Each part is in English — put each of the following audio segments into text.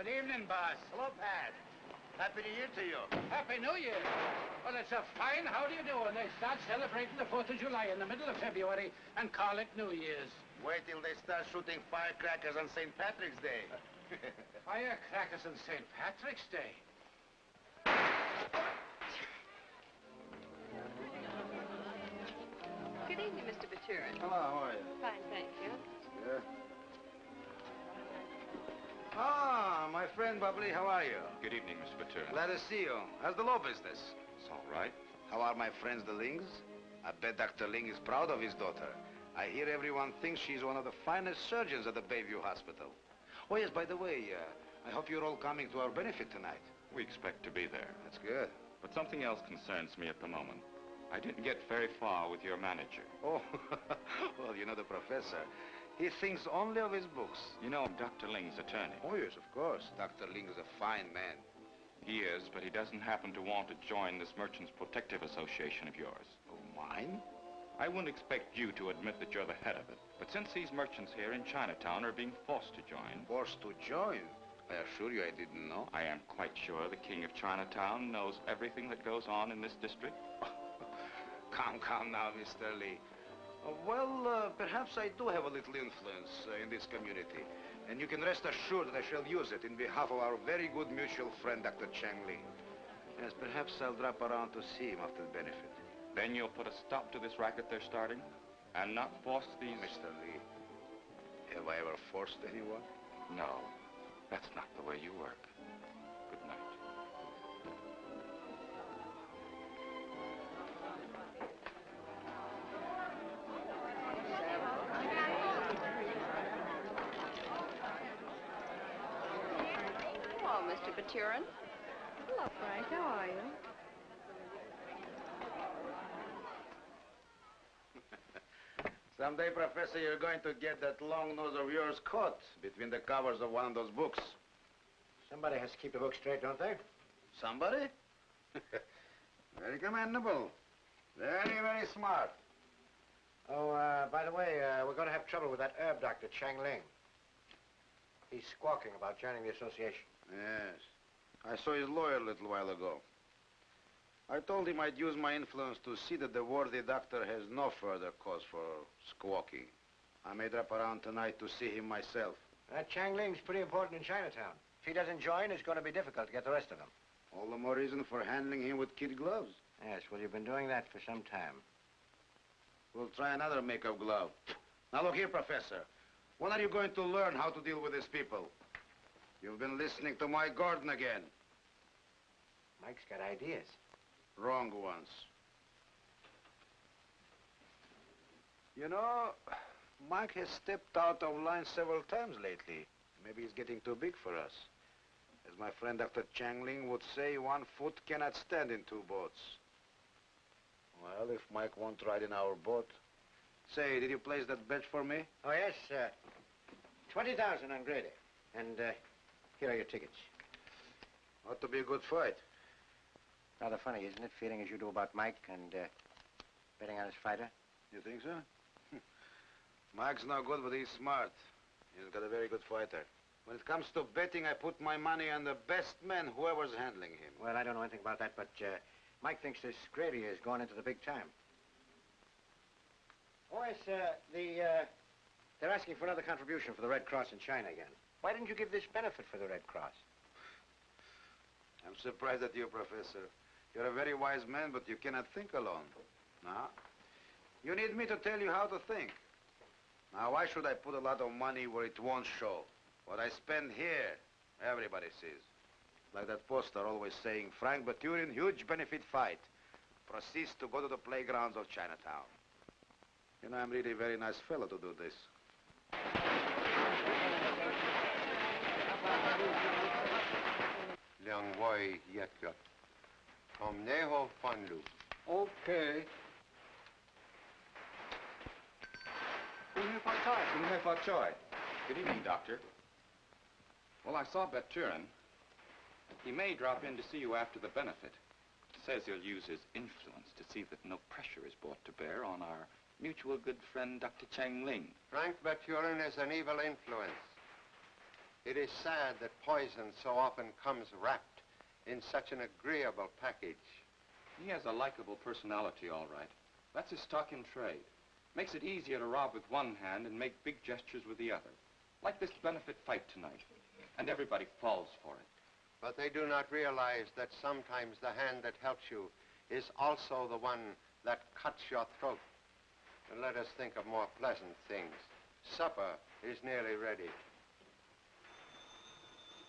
Good evening, boss. Hello, Pat. Happy New Year to you. Happy New Year. Well, it's a fine how do you do, and they start celebrating the 4th of July in the middle of February and call it New Year's. Wait till they start shooting firecrackers on St. Patrick's Day. Firecrackers on St. Patrick's Day? Good evening, Mr. Baturin. Hello, how are you? Fine, thank you. Yeah. Ah, my friend Bubbly, how are you? Good evening, Mr. Baturin. Glad to see you. How's the law business? It's all right. How are my friends, the Lings? I bet Dr. Ling is proud of his daughter. I hear everyone thinks she's one of the finest surgeons at the Bayview Hospital. Oh, yes, by the way, I hope you're all coming to our benefit tonight. We expect to be there. That's good. But something else concerns me at the moment. I didn't get very far with your manager. Oh, well, you know the professor. He thinks only of his books. You know Dr. Ling's attorney. Oh, yes, of course. Dr. Ling is a fine man. He is, but he doesn't happen to want to join this Merchants Protective Association of yours. Oh, mine? I wouldn't expect you to admit that you're the head of it. But since these merchants here in Chinatown are being forced to join... Forced to join? I assure you I didn't know. I am quite sure the king of Chinatown knows everything that goes on in this district. Calm now, Mr. Lee. Well, perhaps I do have a little influence in this community. And you can rest assured that I shall use it in behalf of our very good mutual friend, Dr. Chang Ling. Yes, perhaps I'll drop around to see him after the benefit. Then you'll put a stop to this racket they're starting and not force these... Mr. Lee, have I ever forced anyone? No, that's not the way you work. Good night. Hello, Mr. Baturin. Hello, Frank. How are you? Someday, Professor, you're going to get that long nose of yours caught between the covers of one of those books. Somebody has to keep the book straight, don't they? Somebody? Very commendable. Very, very smart. Oh, by the way, we're going to have trouble with that herb doctor, Chang Ling. He's squawking about joining the association. Yes. I saw his lawyer a little while ago. I told him I'd use my influence to see that the worthy doctor has no further cause for squawking. I may drop around tonight to see him myself. That Chang Ling's pretty important in Chinatown. If he doesn't join, it's going to be difficult to get the rest of them. All the more reason for handling him with kid gloves. Yes, well, you've been doing that for some time. We'll try another makeup glove. Now, look here, Professor. When are you going to learn how to deal with these people? You've been listening to Mike Gordon again. Mike's got ideas. Wrong ones. You know, Mike has stepped out of line several times lately. Maybe he's getting too big for us. As my friend Dr. Chang Ling would say, one foot cannot stand in two boats. if Mike won't ride in our boat. Say, did you place that bet for me? Oh, yes, 20,000 on Grady. And here are your tickets. Ought to be a good fight. Rather funny, isn't it, feeling as you do about Mike and betting on his fighter? You think so? Mike's no good, but he's smart. He's got a very good fighter. When it comes to betting, I put my money on the best man, whoever's handling him. Well, I don't know anything about that, but Mike thinks this Grady is going into the big time. Oh, yes, they're asking for another contribution for the Red Cross in China again. Why didn't you give this benefit for the Red Cross? I'm surprised at you, Professor. You're a very wise man, but you cannot think alone. Now, you need me to tell you how to think. Now, why should I put a lot of money where it won't show? What I spend here, everybody sees. Like that poster always saying, Frank Baturin, huge benefit fight. Proceeds to go to the playgrounds of Chinatown. You know, I'm really a very nice fellow to do this. Liang Wei Yetka. Tom Neho Fanlu. Okay. Good evening, Doctor. Well, I saw Baturin. He may drop in to see you after the benefit. Says he'll use his influence to see that no pressure is brought to bear on our mutual good friend, Dr. Chang Ling. Frank Baturin is an evil influence. It is sad that poison so often comes wrapped in such an agreeable package. He has a likable personality, all right. That's his stock in trade. Makes it easier to rob with one hand and make big gestures with the other. Like this benefit fight tonight. And everybody falls for it. But they do not realize that sometimes the hand that helps you is also the one that cuts your throat. And let us think of more pleasant things. Supper is nearly ready.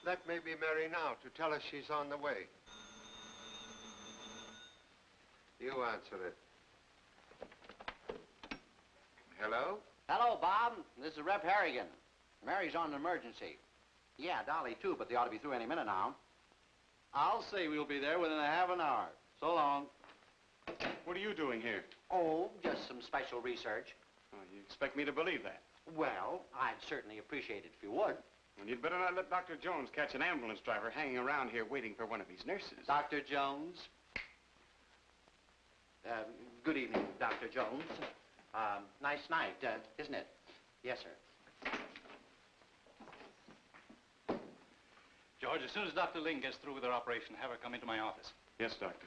Let me be Mary now to tell us she's on the way. You answer it. Hello? Hello, Bob. This is Rep Harrigan. Mary's on an emergency. Yeah, Dolly, too, but they ought to be through any minute now. I'll say we'll be there within a half an hour. So long. What are you doing here? Oh, just some special research. Oh, you expect me to believe that? Well, I'd certainly appreciate it if you would. Well, you'd better not let Dr. Jones catch an ambulance driver hanging around here waiting for one of his nurses. Dr. Jones? Good evening, Dr. Jones. Nice night, isn't it? Yes, sir. George, as soon as Dr. Ling gets through with her operation, have her come into my office. Yes, Doctor.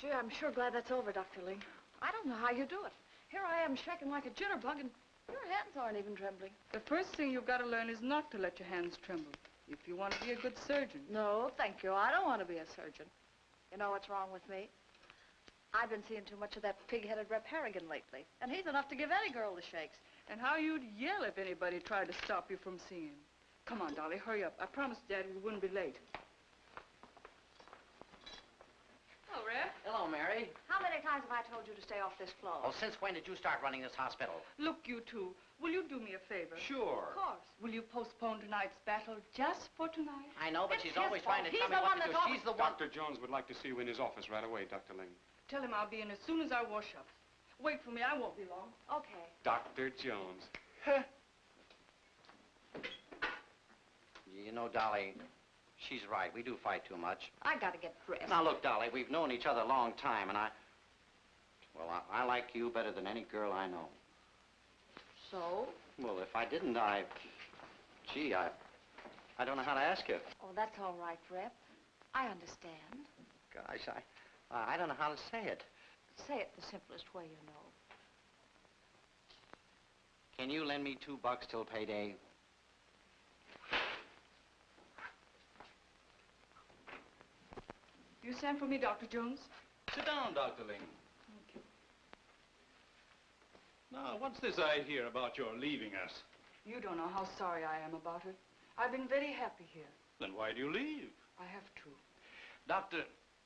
Gee, I'm sure glad that's over, Dr. Ling. I don't know how you do it. Here I am shaking like a jitterbug, and your hands aren't even trembling. The first thing you've got to learn is not to let your hands tremble if you want to be a good surgeon. No, thank you. I don't want to be a surgeon. You know what's wrong with me? I've been seeing too much of that pig-headed Rep Harrigan lately, and he's enough to give any girl the shakes. And how you'd yell if anybody tried to stop you from seeing him. Come on, Dolly, hurry up. I promised Daddy we wouldn't be late. Hello, Rep. Hello, Mary. How many times have I told you to stay off this floor? Oh, since when did you start running this hospital? Look, you two, will you do me a favor? Sure. Of course. Will you postpone tonight's battle just for tonight? I know, but she's It's his always trying to fault. tell me He's the what one to do. that She's the one. Dr. Jones would like to see you in his office right away, Dr. Ling. Tell him I'll be in as soon as I wash up. Wait for me, I won't be long. Okay. Dr. Jones. You know, Dolly, she's right. We do fight too much. I gotta get dressed. Now, look, Dolly, we've known each other a long time, and I like you better than any girl I know. So? Well, if I didn't, I don't know how to ask you. Oh, that's all right, Rep. I understand. Gosh, I don't know how to say it. Say it the simplest way you know. Can you lend me $2 till payday? You sent for me, Dr. Jones? Sit down, Dr. Ling. Thank you. Now, what's this I hear about your leaving us? You don't know how sorry I am about it. I've been very happy here. Then why do you leave? I have to. Doctor,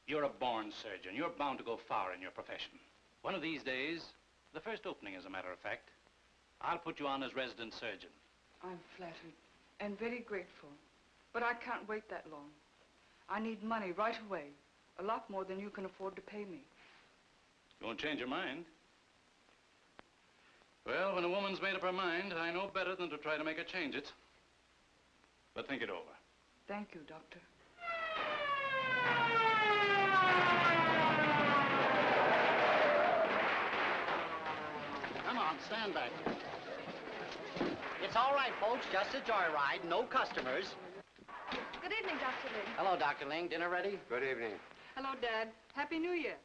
you're a born surgeon. You're bound to go far in your profession. One of these days, the first opening, as a matter of fact, I'll put you on as resident surgeon. I'm flattered and very grateful, but I can't wait that long. I need money right away. A lot more than you can afford to pay me. You won't change your mind. Well, when a woman's made up her mind, I know better than to try to make her change it. But think it over. Thank you, Doctor. Come on, stand back. It's all right, folks. Just a joyride. No customers. Good evening, Dr. Ling. Hello, Dr. Ling. Dinner ready? Good evening. Hello, Dad. Happy New Year.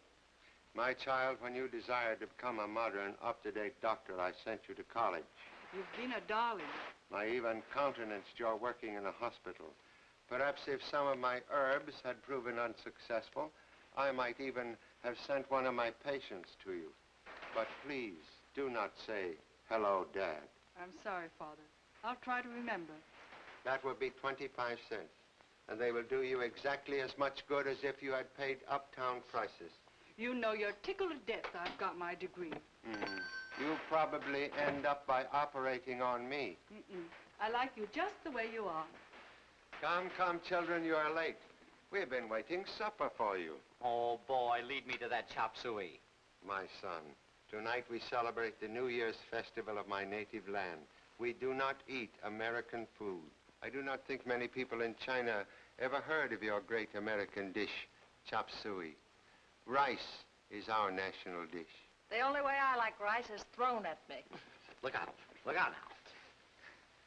My child, when you desired to become a modern, up-to-date doctor, I sent you to college. You've been a darling. I even countenanced your working in a hospital. Perhaps if some of my herbs had proven unsuccessful, I might even have sent one of my patients to you. But please, do not say, hello, Dad. I'm sorry, Father. I'll try to remember. That would be 25 cents. And they will do you exactly as much good as if you had paid uptown prices. You know you're tickled to death I've got my degree. You'll probably end up by operating on me. I like you just the way you are. Come, children, you are late. We've been waiting supper for you. Oh, boy, lead me to that chop suey. My son, tonight we celebrate the New Year's festival of my native land. We do not eat American food. I do not think many people in China ever heard of your great American dish, chop suey. Rice is our national dish. The only way I like rice is thrown at me. Look out. Look out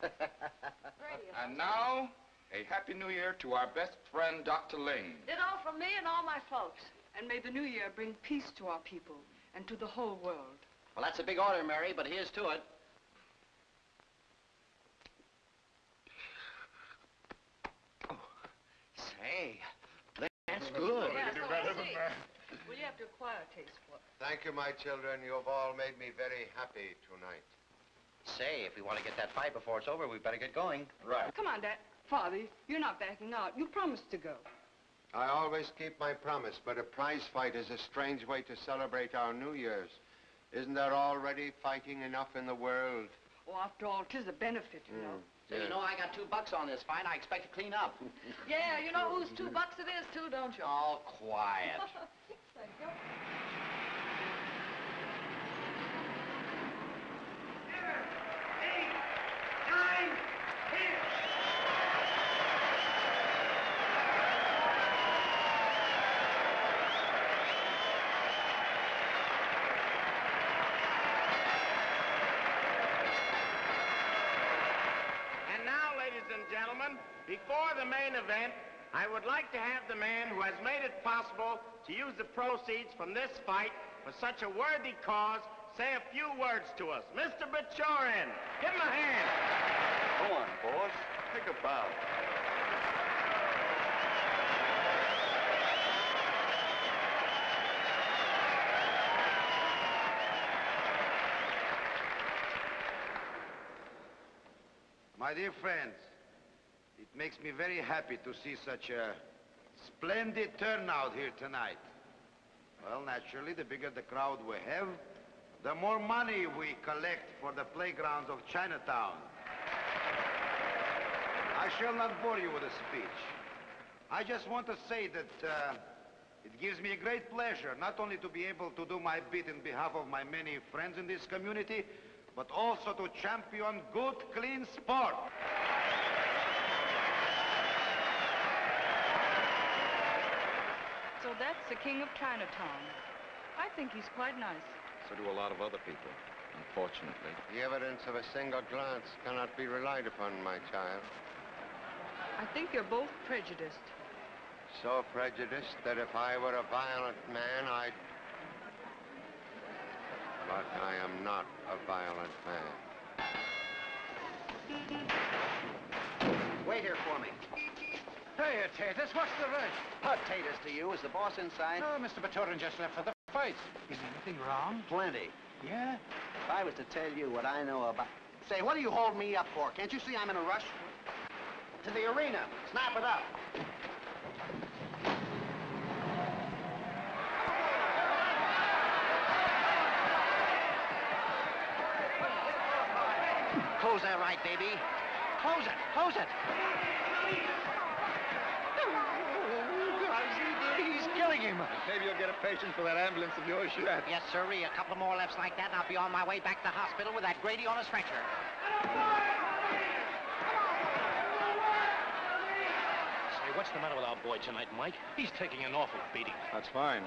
now. And now, a Happy New Year to our best friend, Dr. Ling. Ditto from me and all my folks. And may the New Year bring peace to our people and to the whole world. Well, that's a big order, Mary, but here's to it. Oh, say, that's good. Yeah, so we'll see. Well, you have to acquire a taste for it. Thank you, my children. You have all made me very happy tonight. Say, if we want to get that fight before it's over, we better get going. Right. Come on, Dad. Father, you're not backing out. You promised to go. I always keep my promise, but a prize fight is a strange way to celebrate our New Year's. Isn't there already fighting enough in the world? Oh, after all, 'tis a benefit, you know. So you know I got $2 on this fight. I expect to clean up. Yeah, you know whose $2 it is, too, don't you? Oh, quiet. Thank you. Gentlemen, before the main event, I would like to have the man who has made it possible to use the proceeds from this fight for such a worthy cause say a few words to us. Mr. Bachorin, give him a hand. Go on, boss. Take a bow. My dear friends, it makes me very happy to see such a splendid turnout here tonight. Well, naturally, the bigger the crowd we have, the more money we collect for the playgrounds of Chinatown. I shall not bore you with a speech. I just want to say that it gives me a great pleasure not only to be able to do my bit in behalf of my many friends in this community, but also to champion good, clean sport. So that's the king of Chinatown. I think he's quite nice. So do a lot of other people, unfortunately. The evidence of a single glance cannot be relied upon, my child. I think you're both prejudiced. So prejudiced that if I were a violent man, I'd... But I am not a violent man. Wait here for me. Hey, Tatus, what's the rush? Potatoes to you. Is the boss inside? No, Mr. Baturin just left for the fight. Is anything wrong? Plenty. Yeah? If I was to tell you what I know about... Say, what do you hold me up for? Can't you see I'm in a rush? To the arena. Snap it up. Close that right, baby. Close it. Close it. Mike. Maybe you'll get a patient for that ambulance of yours yet. Yes, sirree. A couple more lefts like that, and I'll be on my way back to the hospital with that Grady on a stretcher. Say, what's the matter with our boy tonight, Mike? He's taking an awful beating. That's fine.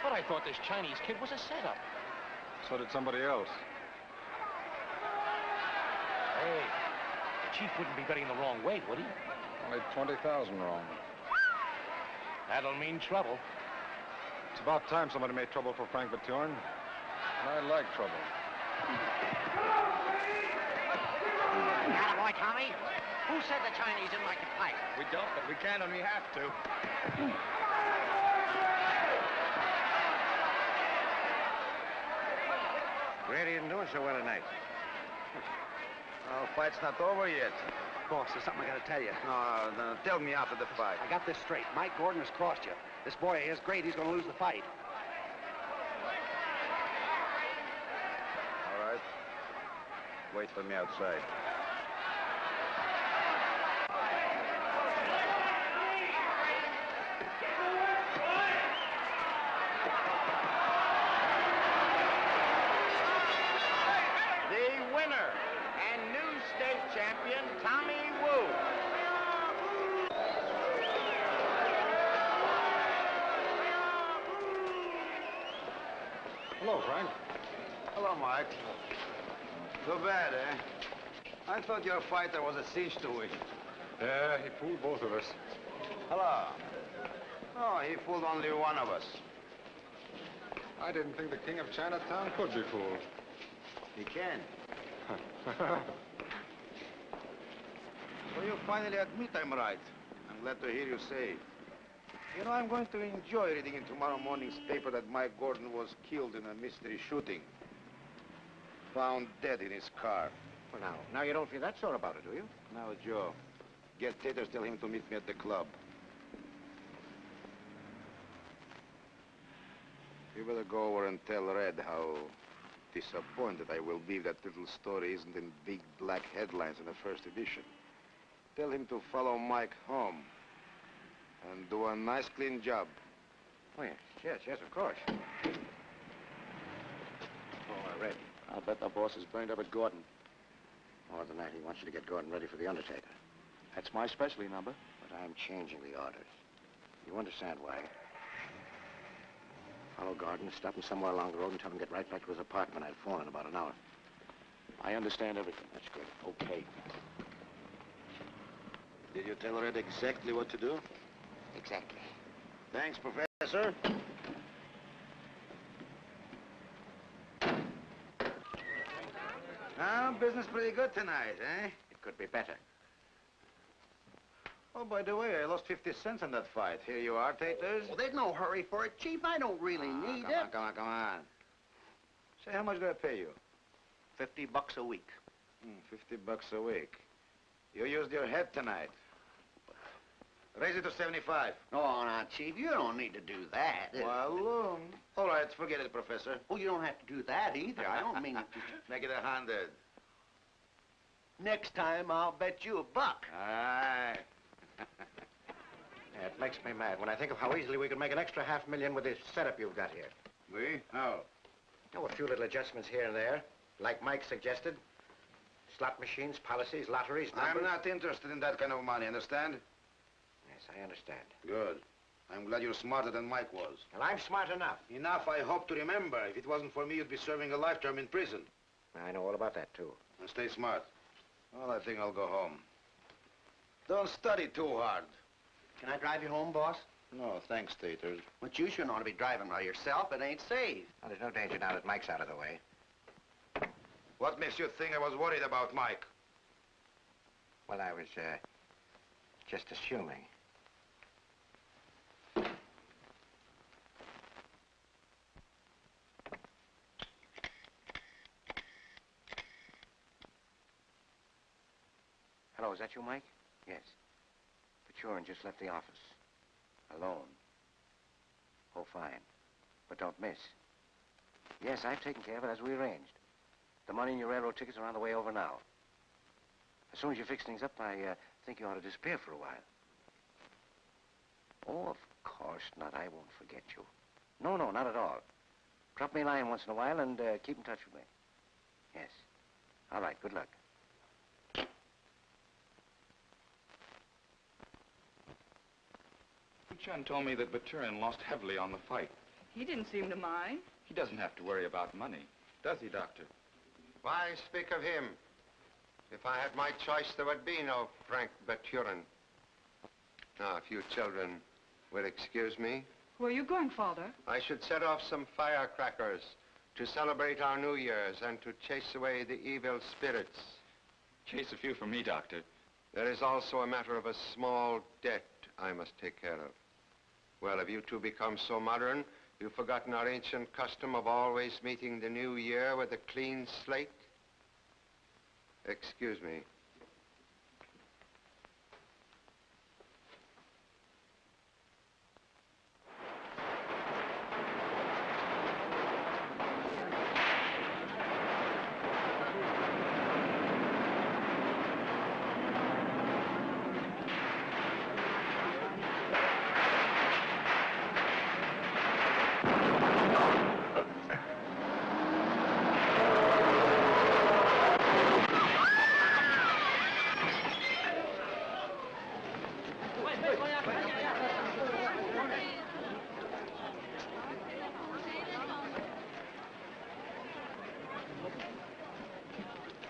But I thought this Chinese kid was a setup. So did somebody else. Hey, the chief wouldn't be betting the wrong way, would he? Only 20,000 wrong. That'll mean trouble. It's about time somebody made trouble for Frank Baturin. And I like trouble. Attaboy, Tommy. Who said the Chinese didn't like to fight? We don't, but we can when we have to. Grady isn't doing so well tonight. Oh, fight's not over yet. Boss, there's something I gotta tell you. No, tell me after the fight. I got this straight. Mike Gordon has crossed you. This boy of his, Grady's gonna lose the fight. All right. Wait for me outside. The winner and new state champion, Tommy Wu. Hello, Frank. Hello, Mike. Too bad, eh? I thought your fighter was a cinch to win. Yeah, he fooled both of us. Hello. Oh, he fooled only one of us. I didn't think the king of Chinatown could be fooled. He can. So you finally admit I'm right. I'm glad to hear you say. You know, I'm going to enjoy reading in tomorrow morning's paper that Mike Gordon was killed in a mystery shooting. Found dead in his car. Well, now you don't feel that sore about it, do you? Now, Joe, get Taters, tell him to meet me at the club. You better go over and tell Red how disappointed I will be that little story isn't in big black headlines in the first edition. Tell him to follow Mike home and do a nice, clean job. Oh, yes, of course. Oh, Red. I'll bet the boss is burned up at Gordon. More than that, he wants you to get Gordon ready for the Undertaker. That's my specialty number. But I'm changing the orders. You understand why? Follow Gordon, stop him somewhere along the road and tell him to get right back to his apartment. I'll phone in about an hour. I understand everything. That's good. Okay. Did you tell Red exactly what to do? Exactly. Thanks, Professor. Now, business pretty good tonight, eh? It could be better. Oh, by the way, I lost 50 cents on that fight. Here you are, Taters. Well, there's no hurry for it, Chief. I don't really need it. Come on. Say, how much do I pay you? $50 a week. $50 a week. You used your head tonight. Raise it to 75. Oh, now, Chief, you don't need to do that. Well, all right, forget it, Professor. Oh, you don't have to do that either. I don't mean it to... Make it 100. Next time, I'll bet you $1. All right. Yeah, it makes me mad when I think of how easily we could make an extra $500,000 with this setup you've got here. We? How? Oh, a few little adjustments here and there, like Mike suggested. Slot machines, policies, lotteries, numbers. I'm not interested in that kind of money, understand? Yes, I understand. Good. I'm glad you're smarter than Mike was. Well, I'm smart enough. Enough, I hope to remember. If it wasn't for me, you'd be serving a life term in prison. I know all about that, too. And stay smart. Well, I think I'll go home. Don't study too hard. Can I drive you home, boss? No, thanks, Taters. But you shouldn't ought to be driving by yourself. It ain't safe. Well, there's no danger now that Mike's out of the way. What makes you think I was worried about Mike? Well, I was, just assuming. Hello, is that you, Mike? Yes. Baturin just left the office. Alone. Oh, fine. But don't miss. Yes, I've taken care of it as we arranged. The money and your railroad tickets are on the way over now. As soon as you fix things up, I think you ought to disappear for a while. Oh, of course. course not. I won't forget you. No, not at all. Drop me a line once in a while and keep in touch with me. Yes. All right, good luck. Chun told me that Baturin lost heavily on the fight. He didn't seem to mind. He doesn't have to worry about money, does he, Doctor? Why speak of him? If I had my choice, there would be no Frank Baturin. Now, if you children will excuse me. Where are you going, Father? I should set off some firecrackers to celebrate our New Year's and to chase away the evil spirits. Chase a few for me, Doctor. There is also a matter of a small debt I must take care of. Well, have you two become so modern, you've forgotten our ancient custom of always meeting the new year with a clean slate? Excuse me.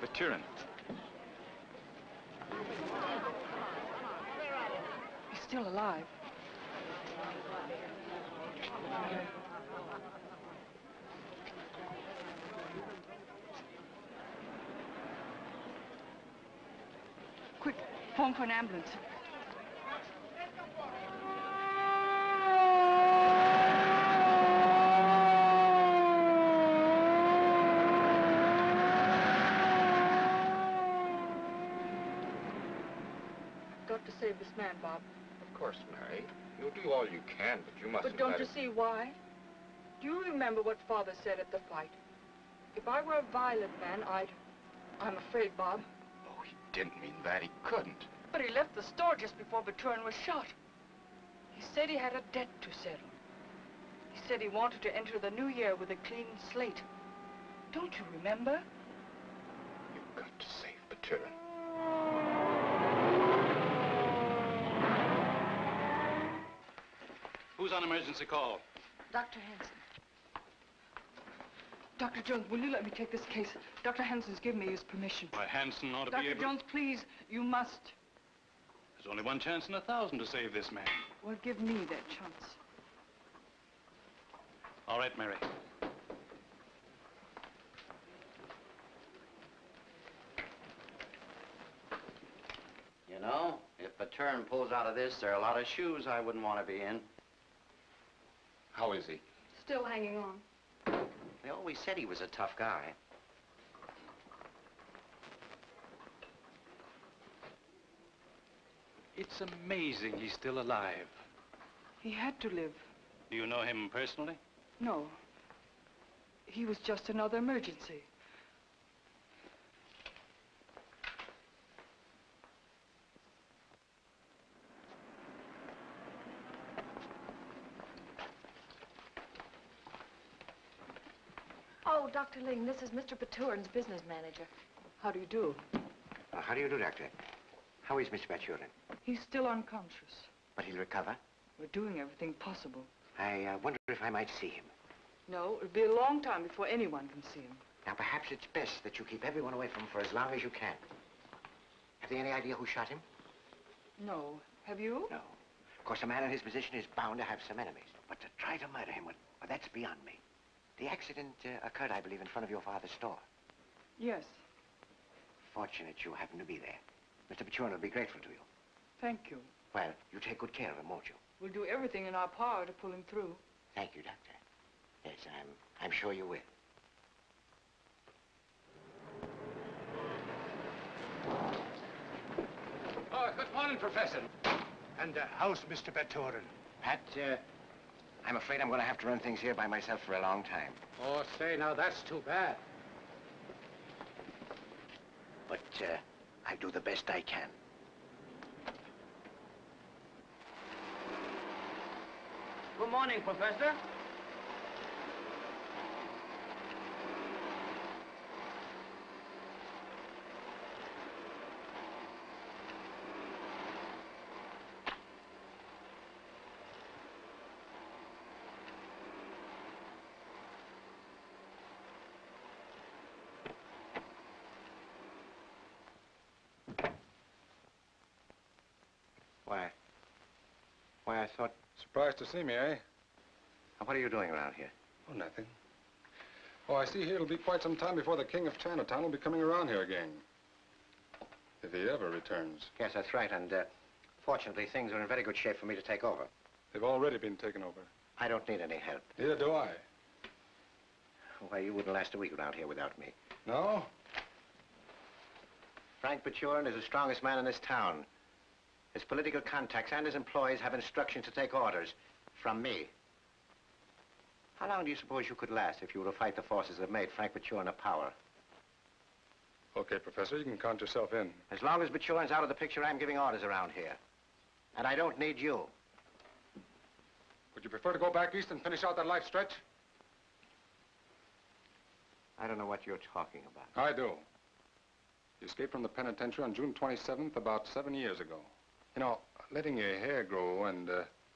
Baturin. He's still alive. Quick, phone for an ambulance. Got to save this man, Bob. Of course, Mary. You'll do all you can, but you mustn't But don't let you it... see why? Do you remember what Father said at the fight? If I were a violent man, I'm afraid, Bob. Oh, he didn't mean that. He couldn't. But he left the store just before Baturin was shot. He said he had a debt to settle. He said he wanted to enter the new year with a clean slate. Don't you remember? You've got to save Baturin. Who's on emergency call? Dr. Hanson. Dr. Jones, will you let me take this case? Dr. Hanson's given me his permission. Why, Hanson ought to Dr. be able... Dr. Jones, please, you must. There's only one chance in 1,000 to save this man. Well, give me that chance. All right, Mary. You know, if Baturin pulls out of this, there are a lot of shoes I wouldn't want to be in. How is he? Still hanging on. They always said he was a tough guy. It's amazing he's still alive. He had to live. Do you know him personally? No. He was just another emergency. Oh, Dr. Ling, this is Mr. Baturin's business manager. How do you do? How do you do, Doctor? How is Mr. Baturin? He's still unconscious. But he'll recover? We're doing everything possible. I wonder if I might see him. No, it'll be a long time before anyone can see him. Now, perhaps it's best that you keep everyone away from him for as long as you can. Have they any idea who shot him? No. Have you? No. Of course, a man in his position is bound to have some enemies. But to try to murder him, well, that's beyond me. The accident occurred, I believe, in front of your father's store. Yes. Fortunate you happened to be there. Mr. Baturin will be grateful to you. Thank you. Well, you take good care of him, won't you? We'll do everything in our power to pull him through. Thank you, Doctor. Yes, I'm sure you will. Oh, good morning, Professor. And how's Mr. Baturin? Pat, I'm afraid I'm going to have to run things here by myself for a long time. Oh, say, now, that's too bad. But I'll do the best I can. Good morning, Professor. Why, I thought... Surprised to see me, eh? What are you doing around here? Oh, nothing. Oh, I see here it'll be quite some time before the king of Chinatown will be coming around here again. If he ever returns. Yes, that's right, and fortunately things are in very good shape for me to take over. They've already been taken over. I don't need any help. Neither do I. Why, you wouldn't last a week around here without me. No? Frank Baturin is the strongest man in this town. His political contacts and his employees have instructions to take orders from me. How long do you suppose you could last if you were to fight the forces that have made Frank Baturin a power? Okay, Professor, you can count yourself in. As long as Baturin's out of the picture, I'm giving orders around here. And I don't need you. Would you prefer to go back east and finish out that life stretch? I don't know what you're talking about. I do. You escaped from the penitentiary on June 27th, about 7 years ago. You know, letting your hair grow and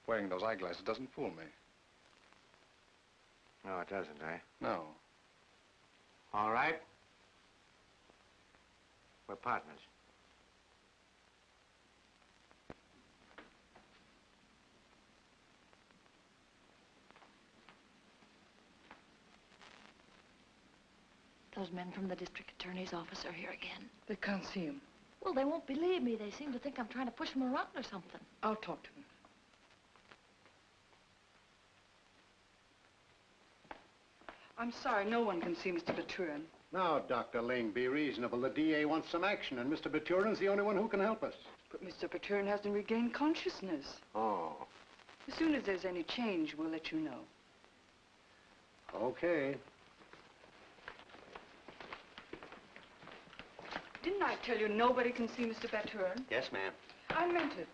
wearing those eyeglasses doesn't fool me. No, it doesn't, eh? No. All right. We're partners. Those men from the district attorney's office are here again. They can't see him. Well, they won't believe me. They seem to think I'm trying to push them around or something. I'll talk to them. I'm sorry, no one can see Mr. Baturin. Now, Dr. Ling, be reasonable. The DA wants some action, and Mr. Baturin's the only one who can help us. But Mr. Baturin hasn't regained consciousness. Oh. As soon as there's any change, we'll let you know. Okay. Didn't I tell you nobody can see Mr. Baturin? Yes, ma'am. I meant it.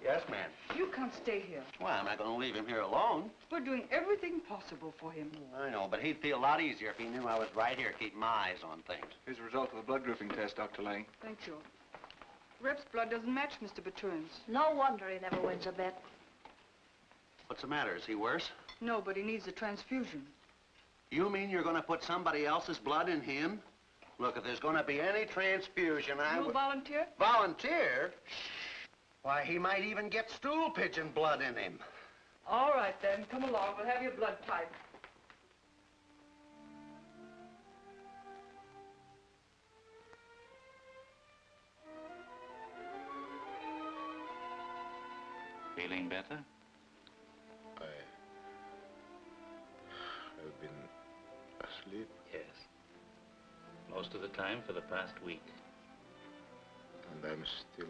Yes, ma'am. You can't stay here. Well, I'm not going to leave him here alone. We're doing everything possible for him. I know, but he'd feel a lot easier if he knew I was right here keeping my eyes on things. Here's the result of the blood grouping test, Dr. Lang. Thank you. Rep's blood doesn't match Mr. Baturin's. No wonder he never wins a bet. What's the matter? Is he worse? No, but he needs a transfusion. You mean you're going to put somebody else's blood in him? Look, if there's going to be any transfusion, I will volunteer? Volunteer? Why, he might even get stool pigeon blood in him. All right, then. Come along. We'll have your blood type. Feeling better? I've been asleep. Yes. Most of the time for the past week. And I'm still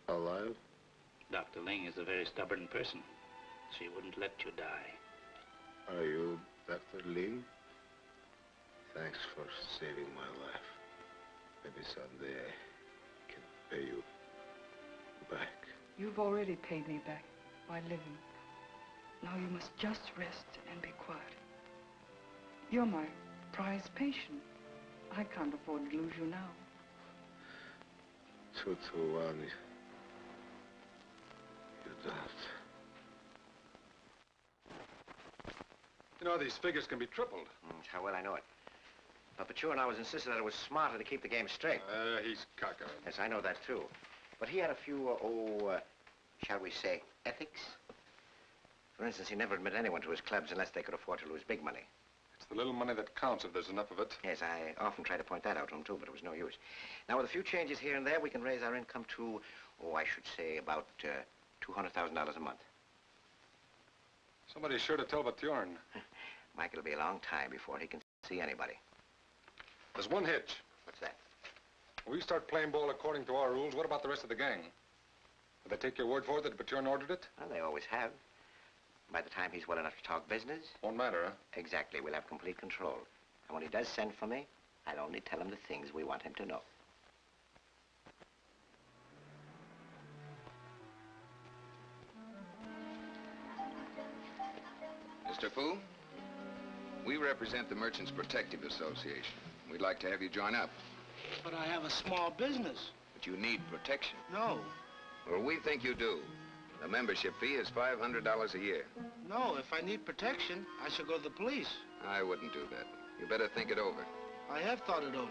alive? Dr. Ling is a very stubborn person. She wouldn't let you die. Are you Dr. Ling? Thanks for saving my life. Maybe someday I can pay you back. You've already paid me back by living. Now you must just rest and be quiet. You're my prized patient. I can't afford to lose you now. 2 to 1. You don't. You know, these figures can be tripled. How well I know it. But Baturin always insisted that it was smarter to keep the game straight. He's cockeyed. Yes, I know that, too. But he had a few, shall we say, ethics. For instance, he never admitted anyone to his clubs unless they could afford to lose big money. It's the little money that counts if there's enough of it. Yes, I often try to point that out to him, too, but it was no use. Now, with a few changes here and there, we can raise our income to, I should say, about $200,000 a month. Somebody's sure to tell Baturin. Mike, it'll be a long time before he can see anybody. There's one hitch. What's that? When we start playing ball according to our rules, what about the rest of the gang? Will they take your word for it that Baturin ordered it? Well, they always have. By the time he's well enough to talk business... Won't matter, huh? Exactly. We'll have complete control. And when he does send for me, I'll only tell him the things we want him to know. Mr. Fu. We represent the Merchants Protective Association. We'd like to have you join up. But I have a small business. But you need protection. No. Well, we think you do. The membership fee is $500 a year. No, if I need protection, I should go to the police. I wouldn't do that. You better think it over. I have thought it over.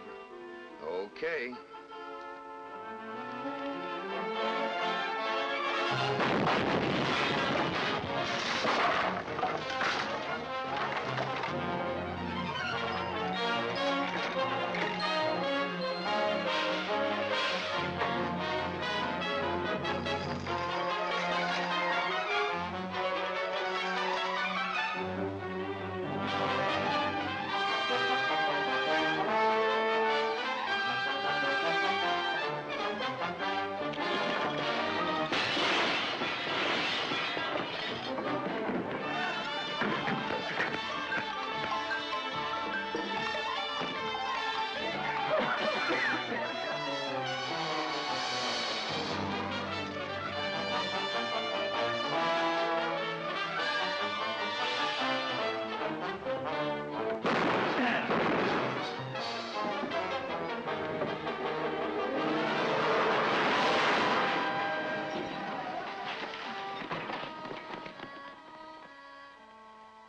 Okay.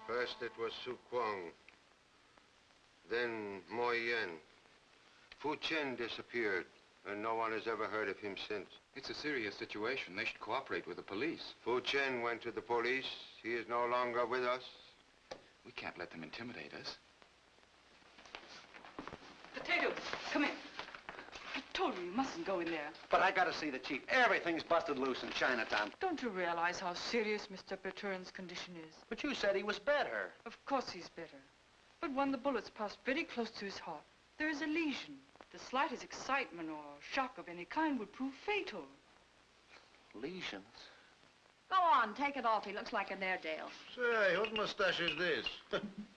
First it was Su Kwong, then Mo Yen. Fu Chen disappeared, and no one has ever heard of him since. It's a serious situation. They should cooperate with the police. Fu Chen went to the police. He is no longer with us. We can't let them intimidate us. Potato, come here. I told you mustn't go in there. But I gotta see the chief. Everything's busted loose in Chinatown. Don't you realize how serious Mr. Baturin's condition is? But you said he was better. Of course he's better. But when the bullets passed very close to his heart, there is a lesion. The slightest excitement or shock of any kind would prove fatal. Lesions? Go on, take it off. He looks like an Airedale. Say, whose mustache is this?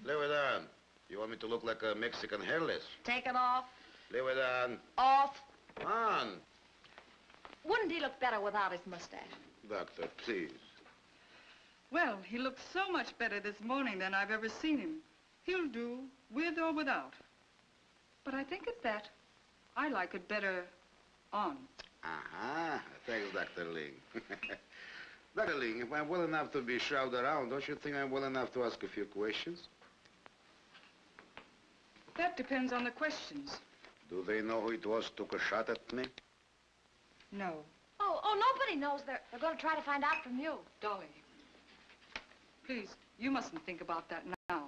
Leave it on. You want me to look like a Mexican hairless? Take it off. Leave it on. Off. On. Wouldn't he look better without his mustache? Doctor, please. Well, he looks so much better this morning than I've ever seen him. He'll do, with or without. But I think at that, I like it better on. Uh-huh. Thanks, Dr. Ling. Dr. Ling, if I'm well enough to be shouted around, don't you think I'm well enough to ask a few questions? That depends on the questions. Do they know who it was who took a shot at me? No. Oh, nobody knows. They're going to try to find out from you. Dolly, please, you mustn't think about that now.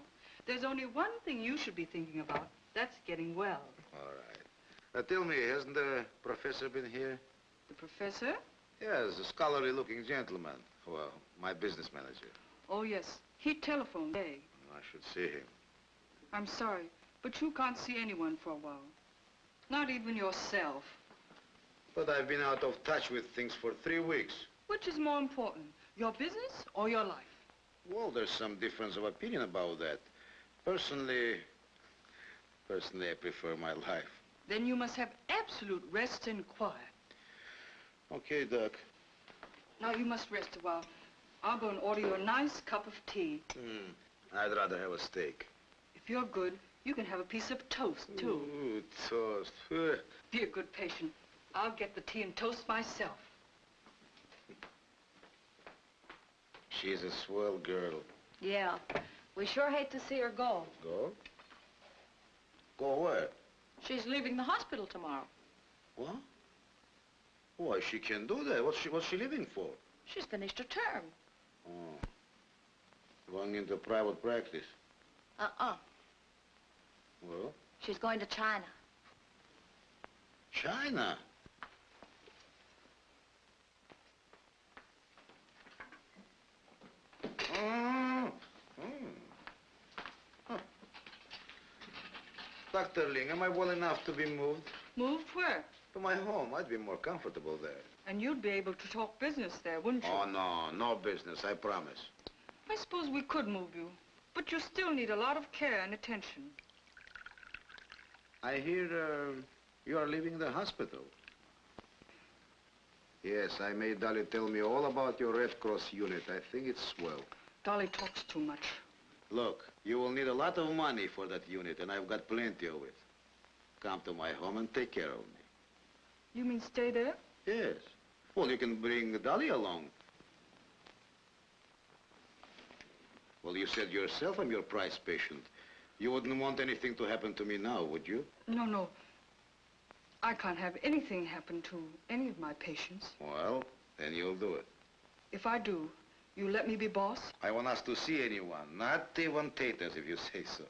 There's only one thing you should be thinking about. That's getting well. All right. Now tell me, hasn't the professor been here? The professor? Yes, a scholarly-looking gentleman. Well, my business manager. Oh, yes. He telephoned today. I should see him. I'm sorry, but you can't see anyone for a while. Not even yourself. But I've been out of touch with things for 3 weeks. Which is more important, your business or your life? Well, there's some difference of opinion about that. Personally, I prefer my life. Then you must have absolute rest and quiet. Okay, Doc. Now you must rest a while. I'll go and order you a nice cup of tea. I'd rather have a steak. If you're good, you can have a piece of toast, too. Ooh, toast. Be a good patient. I'll get the tea and toast myself. She's a swell girl. Yeah. We sure hate to see her go. Go? Go where? She's leaving the hospital tomorrow. What? Why, she can't do that. What's she leaving for? She's finished her term. Oh. Going into private practice. Uh-uh. Well? She's going to China. China? Huh. Dr. Ling, am I well enough to be moved? Moved where? To my home. I'd be more comfortable there. And you'd be able to talk business there, wouldn't you? Oh, no business, I promise. I suppose we could move you, but you still need a lot of care and attention. I hear you are leaving the hospital. Yes, I made Dolly tell me all about your Red Cross unit. I think it's swell. Dolly talks too much. Look, you will need a lot of money for that unit, and I've got plenty of it. Come to my home and take care of me. You mean stay there? Yes. Well, you can bring Dolly along. Well, you said yourself I'm your prize patient. You wouldn't want anything to happen to me now, would you? No, no. I can't have anything happen to any of my patients. Well, then you'll do it. If I do, you let me be boss? I want us to see anyone, not even taters, if you say so.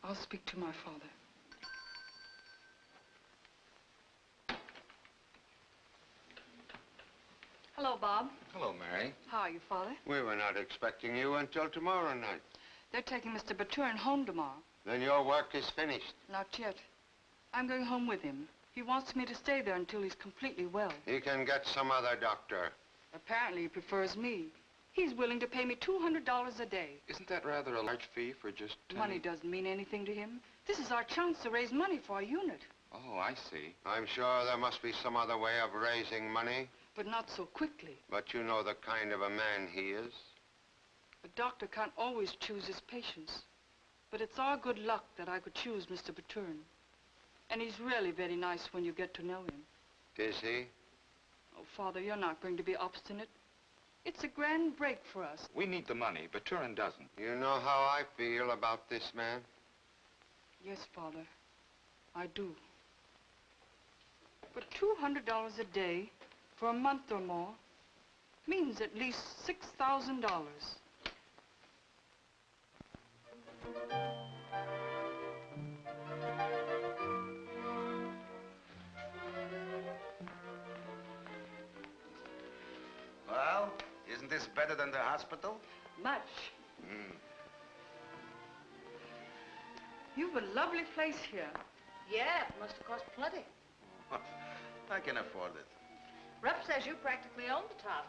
I'll speak to my father. Hello, Bob. Hello, Mary. How are you, Father? We were not expecting you until tomorrow night. They're taking Mr. Baturin home tomorrow. Then your work is finished. Not yet. I'm going home with him. He wants me to stay there until he's completely well. He can get some other doctor. Apparently he prefers me. He's willing to pay me $200 a day. Isn't that rather a large fee for just... Money doesn't mean anything to him. This is our chance to raise money for our unit. Oh, I see. I'm sure there must be some other way of raising money. But not so quickly. But you know the kind of a man he is. A doctor can't always choose his patients. But it's our good luck that I could choose Mr. Baturin. And he's really very nice when you get to know him. Is he? Oh, Father, you're not going to be obstinate. It's a grand break for us. We need the money, but Turin doesn't. You know how I feel about this man? Yes, Father, I do. But $200 a day for a month or more means at least $6,000. Well, isn't this better than the hospital? Much. You've a lovely place here. Yeah, it must have cost plenty. I can afford it. Rep says you practically own the town.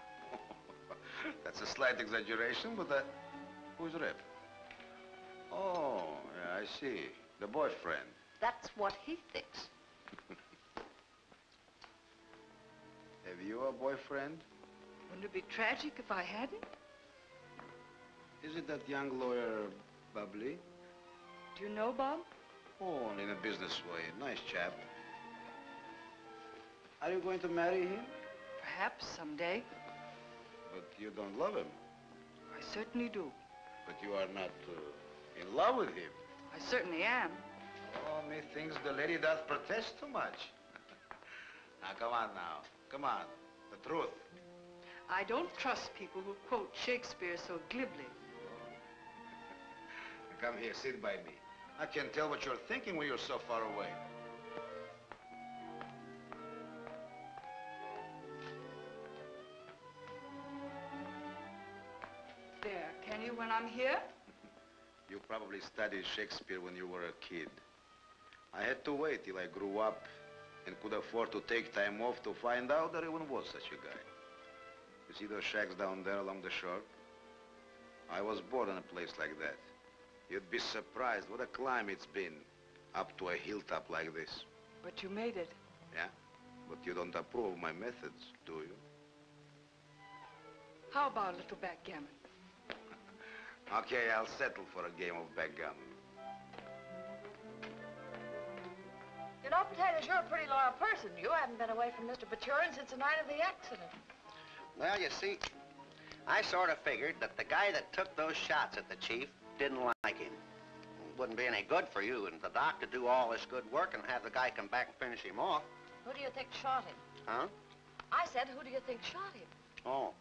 That's a slight exaggeration, but who's Rep? Oh, yeah, I see. The boyfriend. That's what he thinks. Have you a boyfriend? Wouldn't it be tragic if I hadn't? Is it that young lawyer, Bubbly? Do you know Bob? Oh, only in a business way. Nice chap. Are you going to marry him? Perhaps someday. But you don't love him. I certainly do. But you are not in love with him. I certainly am. Oh, methinks the lady doth protest too much. Now, come on now. Come on. The truth. I don't trust people who quote Shakespeare so glibly. Come here, sit by me. I can tell what you're thinking when you're so far away. There, can you when I'm here? You probably studied Shakespeare when you were a kid. I had to wait till I grew up and could afford to take time off to find out there even was such a guy. You see those shacks down there along the shore? I was born in a place like that. You'd be surprised what a climb it's been up to a hilltop like this. But you made it. Yeah? But you don't approve of my methods, do you? How about a little backgammon? Okay, I'll settle for a game of backgammon. You know, Potatoes, you're a pretty loyal person. You haven't been away from Mr. Baturin since the night of the accident. Well, you see, I sort of figured that the guy that took those shots at the chief didn't like him. It wouldn't be any good for you and the doc to do all this good work and have the guy come back and finish him off. Who do you think shot him? Huh? I said, who do you think shot him? Oh.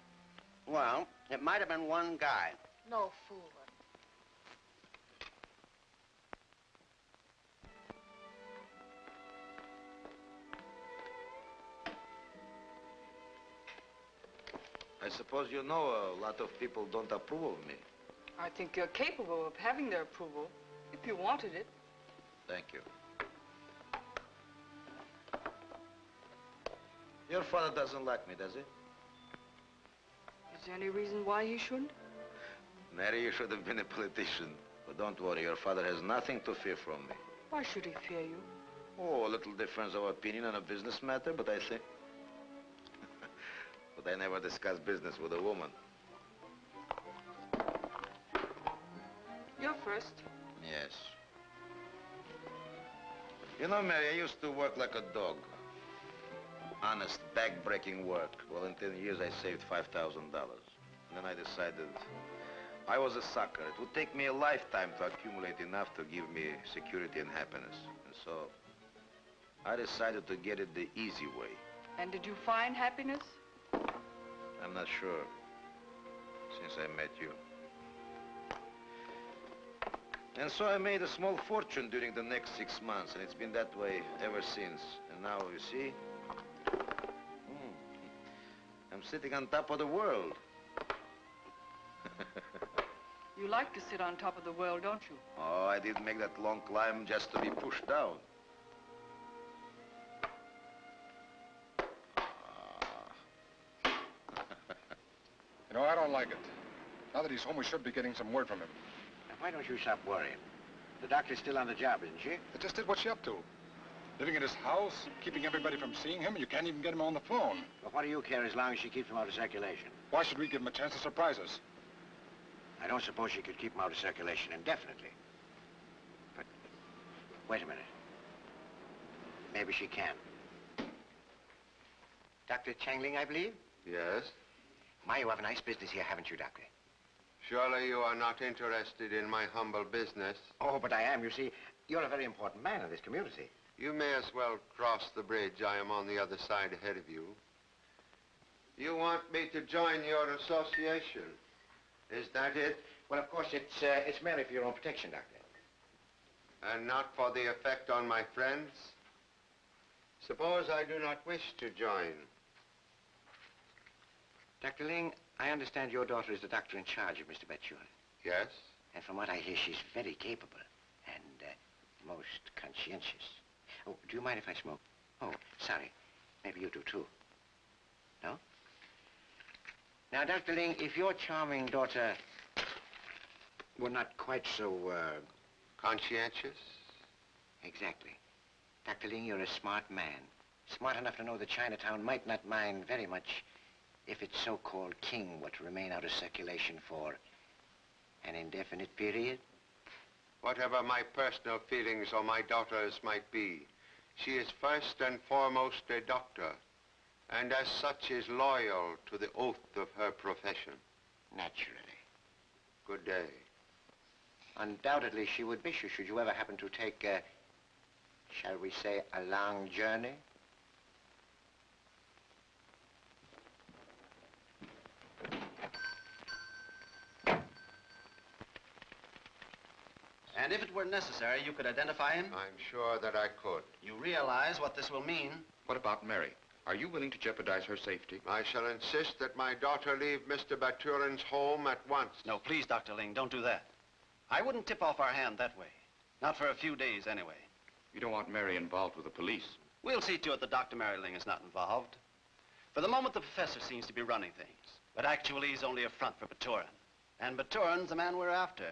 Well, it might have been one guy. No fooling. I suppose you know a lot of people don't approve of me. I think you're capable of having their approval, if you wanted it. Thank you. Your father doesn't like me, does he? Is there any reason why he shouldn't? Mary, you should have been a politician. But don't worry, your father has nothing to fear from me. Why should he fear you? Oh, a little difference of opinion on a business matter, but I think... But I never discuss business with a woman. first. Yes. You know, Mary, I used to work like a dog. Honest, back-breaking work. Well, in 10 years, I saved $5,000. And then I decided I was a sucker. It would take me a lifetime to accumulate enough to give me security and happiness. And so I decided to get it the easy way. And did you find happiness? I'm not sure, since I met you. And so I made a small fortune during the next 6 months, and it's been that way ever since. And now, you see, I'm sitting on top of the world. You like to sit on top of the world, don't you? Oh, I didn't make that long climb just to be pushed down. You know, I don't like it. Now that he's home, we should be getting some word from him. Now, why don't you stop worrying? The doctor's still on the job, isn't she? I just did what she up to. Living in his house, keeping everybody from seeing him, and you can't even get him on the phone. Well, what do you care as long as she keeps him out of circulation? Why should we give him a chance to surprise us? I don't suppose she could keep him out of circulation indefinitely. But, wait a minute. Maybe she can. Dr. Changling, I believe? Yes? My, you have a nice business here, haven't you, Doctor? Surely you are not interested in my humble business. Oh, but I am. You see, you're a very important man in this community. You may as well cross the bridge. I am on the other side ahead of you. You want me to join your association. Is that it? Well, of course, it's merely for your own protection, Doctor. And not for the effect on my friends? Suppose I do not wish to join. Dr. Ling, I understand your daughter is the doctor in charge of Mr. Baturin. Yes? And from what I hear, she's very capable and most conscientious. Oh, do you mind if I smoke? Oh, sorry. Maybe you do, too. No? Now, Dr. Ling, if your charming daughter were not quite so, conscientious? Exactly. Dr. Ling, you're a smart man. Smart enough to know that Chinatown might not mind very much if its so-called king were to remain out of circulation for an indefinite period. Whatever my personal feelings or my daughter's might be, she is first and foremost a doctor, and as such is loyal to the oath of her profession. Naturally. Good day. Undoubtedly, she would wish you, should you ever happen to take shall we say, a long journey? And if it were necessary, you could identify him? I'm sure that I could. You realize what this will mean? What about Mary? Are you willing to jeopardize her safety? I shall insist that my daughter leave Mr. Baturin's home at once. No, please, Dr. Ling, don't do that. I wouldn't tip off our hand that way. Not for a few days, anyway. You don't want Mary involved with the police. We'll see to it that Dr. Mary Ling is not involved. For the moment, the professor seems to be running things. But actually, he's only a front for Baturin. And Baturin's the man we're after.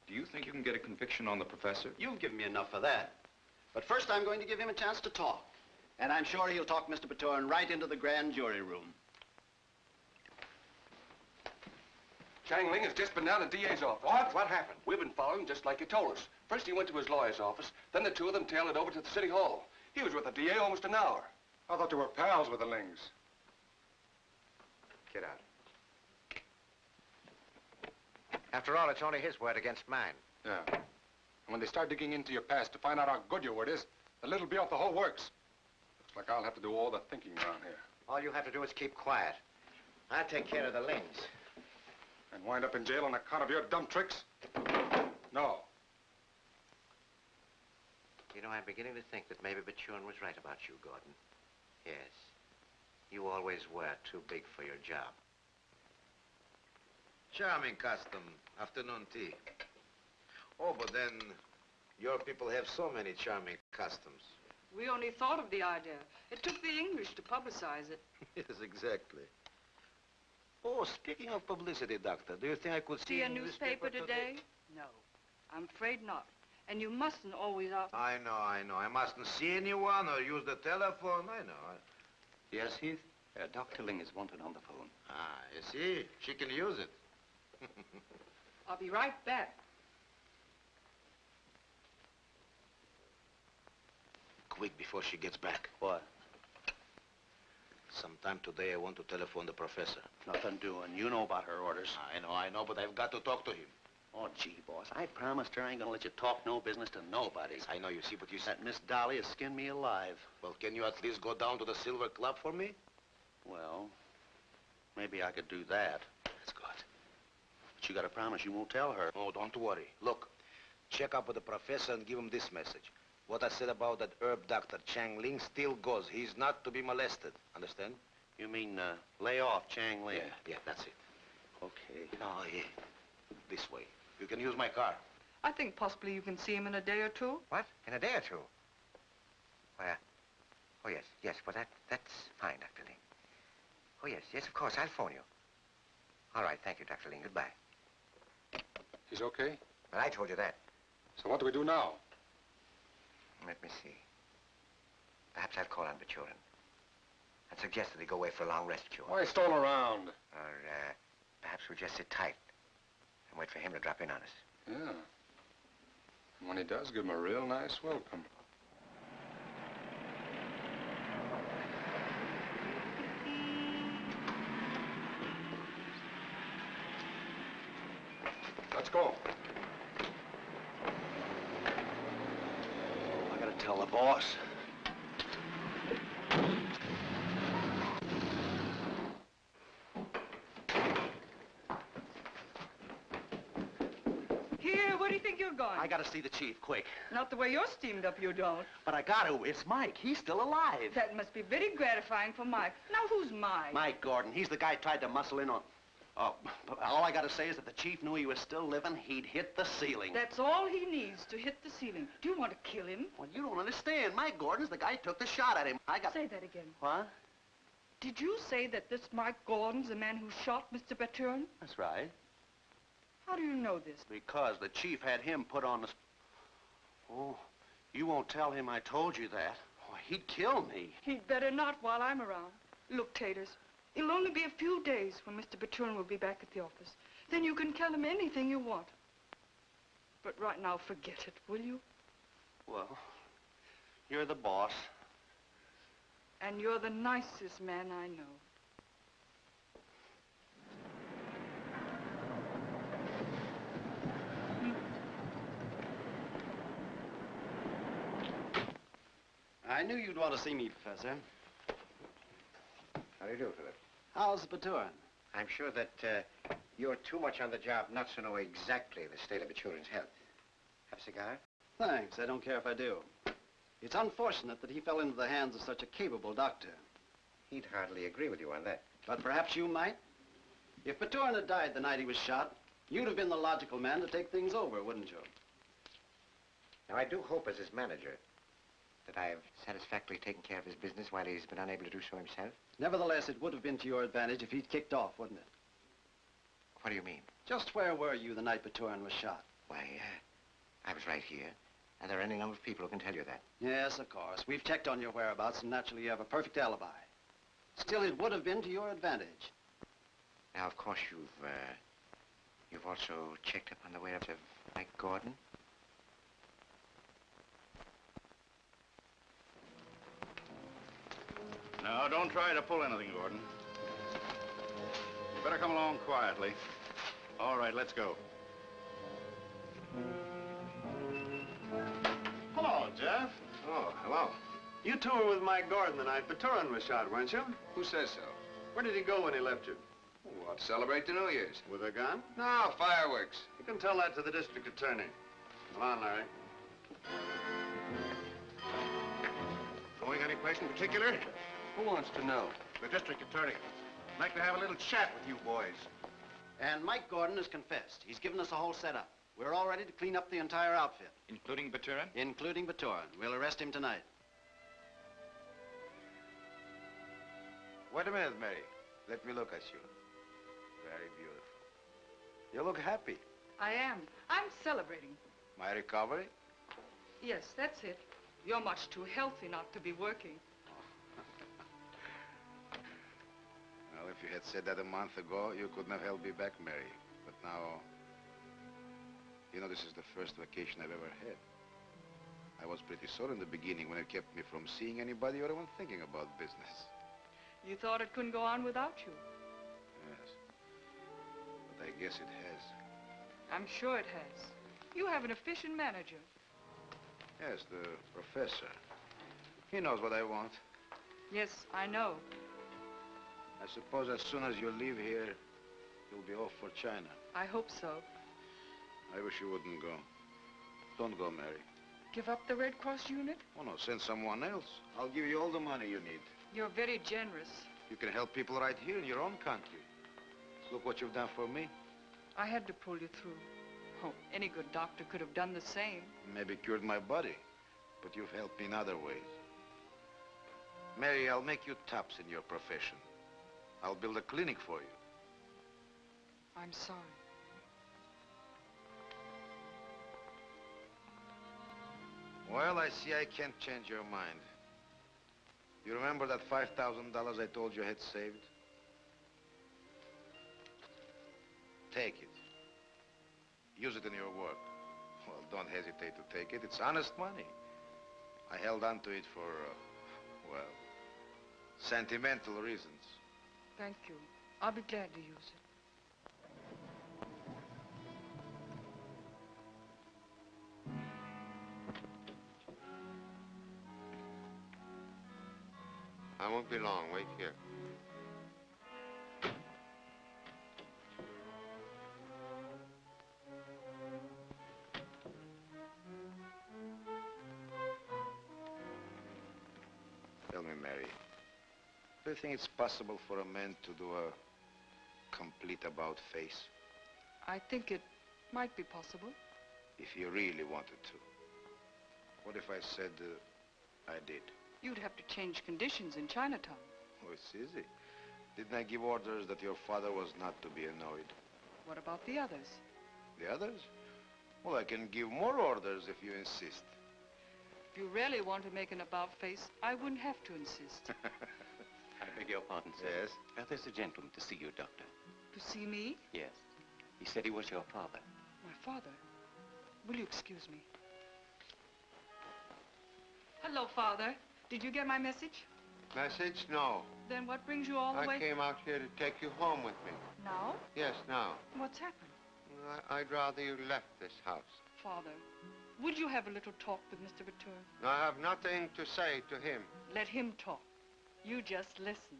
Do you think you can get a conviction on the professor? You've given me enough for that. But first, I'm going to give him a chance to talk. And I'm sure he'll talk Mr. Baturin right into the grand jury room. Chang Ling has just been down to DA's office. What? What happened? We've been following him just like you told us. First he went to his lawyer's office, then the two of them tailed it over to the city hall. He was with the DA almost an hour. I thought you were pals with the Lings. Get out. After all, it's only his word against mine. Yeah. And when they start digging into your past to find out how good your word is, the little be off the whole works. Looks like I'll have to do all the thinking around here. All you have to do is keep quiet. I'll take care of the Lings. And wind up in jail on account of your dumb tricks? No. You know, I'm beginning to think that maybe Baturin was right about you, Gordon. Yes. You always were too big for your job. Charming custom. Afternoon tea. Oh, but then your people have so many charming customs. We only thought of the idea. It took the English to publicize it. Yes, exactly. Oh, speaking of publicity, Doctor, do you think I could see a newspaper today? No, I'm afraid not. And you mustn't always ask... I know. I mustn't see anyone or use the telephone. I know. Yes, Heath? Dr. Ling is wanted on the phone. Ah, you see? She can use it. I'll be right back. quick before she gets back. What? Sometime today I want to telephone the professor. Nothing doing. You know about her orders. I know, but I've got to talk to him. Oh, gee, boss, I promised her I ain't gonna let you talk no business to nobody. Yes, I know, you see, but you said... That Miss Dolly has skinned me alive. Well, can you at least go down to the Silver Club for me? Well, maybe I could do that. That's good. But you gotta promise you won't tell her. Oh, don't worry. Look, check up with the professor and give him this message. What I said about that herb doctor, Chang Ling, still goes. He's not to be molested. Understand? You mean, lay off Chang Ling? Yeah, that's it. Okay. Oh, yeah. This way. You can use my car. I think possibly you can see him in a day or two. What? In a day or two? Why, oh, yes, well, that's fine, Dr. Ling. Oh, yes, of course, I'll phone you. All right, thank you, Dr. Ling. Goodbye. He's okay? Well, I told you that. So what do we do now? Let me see. Perhaps I'll call on Baturin and suggest that he go away for a long rest cure. Why stall around? Or, perhaps we'll just sit tight and wait for him to drop in on us. Yeah. And when he does, give him a real nice welcome. Let's go. I gotta tell the boss. Here, where do you think you're going? I gotta see the chief, quick. Not the way you're steamed up, you don't. But I got to. It's Mike. He's still alive. That must be very gratifying for Mike. Now, who's Mike? Mike Gordon. He's the guy tried to muscle in on... Oh, but all I gotta say is that the chief knew he was still living, he'd hit the ceiling. That's all he needs to hit the ceiling. Do you want to kill him? Well, you don't understand. Mike Gordon's the guy who took the shot at him. I got... Say that again. What? Did you say that this Mike Gordon's the man who shot Mr. Baturin? That's right. How do you know this? Because the chief had him put on the... Oh, you won't tell him I told you that. Oh, he'd kill me. He'd better not while I'm around. Look, Taters, it'll only be a few days when Mr. Baturin will be back at the office. Then you can tell him anything you want. But right now, forget it, will you? Well, you're the boss. And you're the nicest man I know. I knew you'd want to see me, Professor. How do you do, Philip? How's Baturin? I'm sure that you're too much on the job not to know exactly the state of Baturin's health. Have a cigar? Thanks. I don't care if I do. It's unfortunate that he fell into the hands of such a capable doctor. He'd hardly agree with you on that. But perhaps you might. If Baturin had died the night he was shot, you'd have been the logical man to take things over, wouldn't you? Now, I do hope as his manager that I have satisfactorily taken care of his business while he's been unable to do so himself. Nevertheless, it would have been to your advantage if he'd kicked off, wouldn't it? What do you mean? Just where were you the night Baturin was shot? Why, I was right here, and there are any number of people who can tell you that. Yes, of course. We've checked on your whereabouts, and naturally you have a perfect alibi. Still, it would have been to your advantage. Now, of course, you've also checked up on the whereabouts of Mike Gordon? No, don't try to pull anything, Gordon. You better come along quietly. All right, let's go. Hello, Jeff. Oh, hello. You two were with Mike Gordon the night Baturin was shot, weren't you? Who says so? Where did he go when he left you? What, celebrate the New Year's? With a gun? No, fireworks. You can tell that to the district attorney. Come on, Larry. Going any place in particular? Who wants to know? The district attorney. I'd like to have a little chat with you boys. And Mike Gordon has confessed. He's given us a whole setup. We're all ready to clean up the entire outfit. Including Baturin? Including Baturin. We'll arrest him tonight. Wait a minute, Mary. Let me look at you. Very beautiful. You look happy. I am. I'm celebrating. My recovery? Yes, that's it. You're much too healthy not to be working. Well, if you had said that a month ago, you couldn't have held me back, Mary. But now, you know, this is the first vacation I've ever had. I was pretty sore in the beginning when it kept me from seeing anybody or even thinking about business. You thought it couldn't go on without you. Yes. But I guess it has. I'm sure it has. You have an efficient manager. Yes, the professor. He knows what I want. Yes, I know. I suppose as soon as you leave here, you'll be off for China. I hope so. I wish you wouldn't go. Don't go, Mary. Give up the Red Cross unit? Oh, no, send someone else. I'll give you all the money you need. You're very generous. You can help people right here in your own country. Look what you've done for me. I had to pull you through. Oh, any good doctor could have done the same. Maybe cured my body, but you've helped me in other ways. Mary, I'll make you tops in your profession. I'll build a clinic for you. I'm sorry. Well, I see I can't change your mind. You remember that $5,000 I told you I had saved? Take it. Use it in your work. Well, don't hesitate to take it. It's honest money. I held on to it for, well, sentimental reasons. Thank you. I'll be glad to use it. I won't be long. Wait here. Tell me, Mary, do you think it's possible for a man to do a complete about-face? I think it might be possible. If he really wanted to. What if I said I did? You'd have to change conditions in Chinatown. Oh, it's easy. Didn't I give orders that your father was not to be annoyed? What about the others? The others? Well, I can give more orders if you insist. If you really want to make an about-face, I wouldn't have to insist. I beg your pardon, sir. Yes? There's a gentleman to see you, Doctor. To see me? Yes. He said he was your father. My father? Will you excuse me? Hello, Father. Did you get my message? Message? No. Then what brings you all the way? I came out here to take you home with me. Now? Yes, now. What's happened? I'd rather you left this house. Father, would you have a little talk with Mr. Baturin? I have nothing to say to him. Let him talk. You just listen.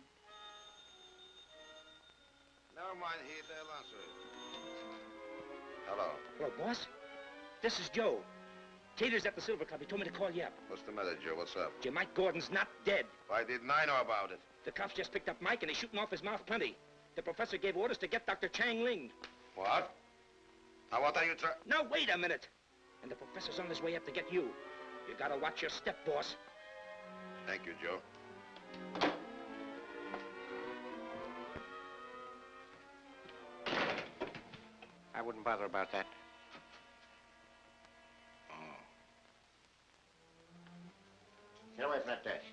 Never mind, Heath. I'll answer it. Hello. Hello, boss. This is Joe. Taylor's at the Silver Club. He told me to call you up. What's the matter, Joe? What's up? Jim, Mike Gordon's not dead. Why didn't I know about it? The cops just picked up Mike, and they're shooting off his mouth plenty. The professor gave orders to get Dr. Chang Ling. What? Now, what are you trying... Now, wait a minute. And the professor's on his way up to get you. You gotta watch your step, boss. Thank you, Joe. I wouldn't bother about that. Get away from that desk.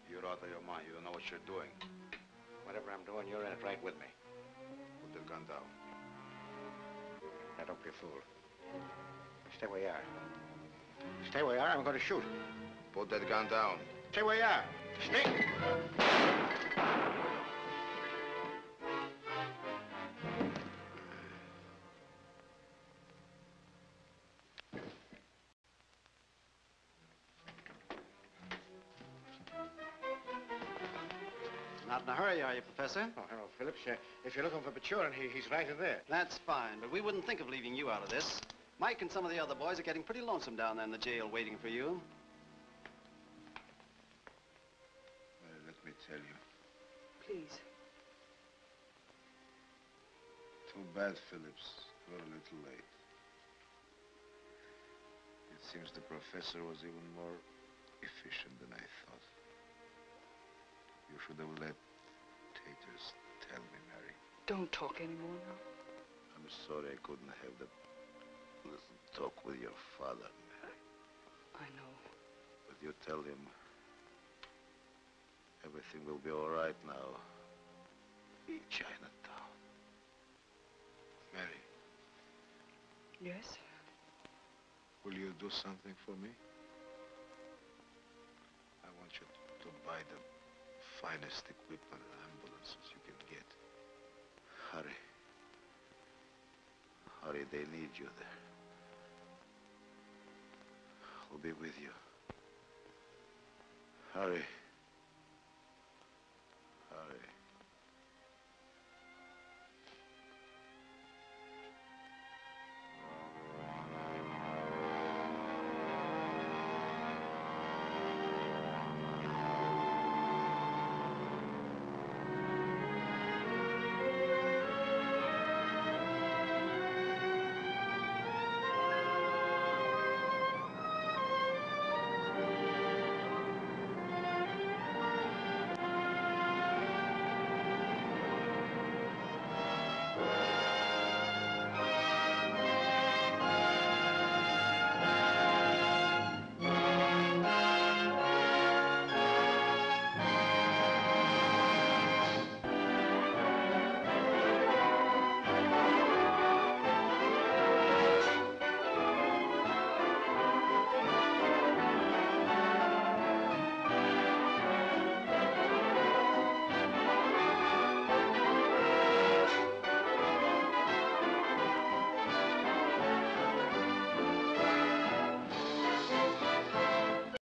You're out of your mind. You don't know what you're doing. Whatever I'm doing, you're in it right with me. Put the gun down. Now, don't be a fool. Stay where you are. Stay where you are, I'm going to shoot. Put that gun down. Stay where you are. Stay. Not in a hurry, are you, Professor? Oh, hello, Phillips. If you're looking for Baturin, he's right in there. That's fine, but we wouldn't think of leaving you out of this. Mike and some of the other boys are getting pretty lonesome down there in the jail waiting for you. Well, let me tell you. Please. Too bad, Phillips. We're a little late. It seems the professor was even more efficient than I thought. You should have let Taters tell me, Mary. Don't talk anymore now. I'm sorry I couldn't have that little talk with your father, Mary. I know. But you tell him everything will be all right now in Chinatown. Mary. Yes? Will you do something for me? I want you to buy the finest equipment and ambulances you can get. Hurry. Hurry, they need you there. I'll be with you. Hurry.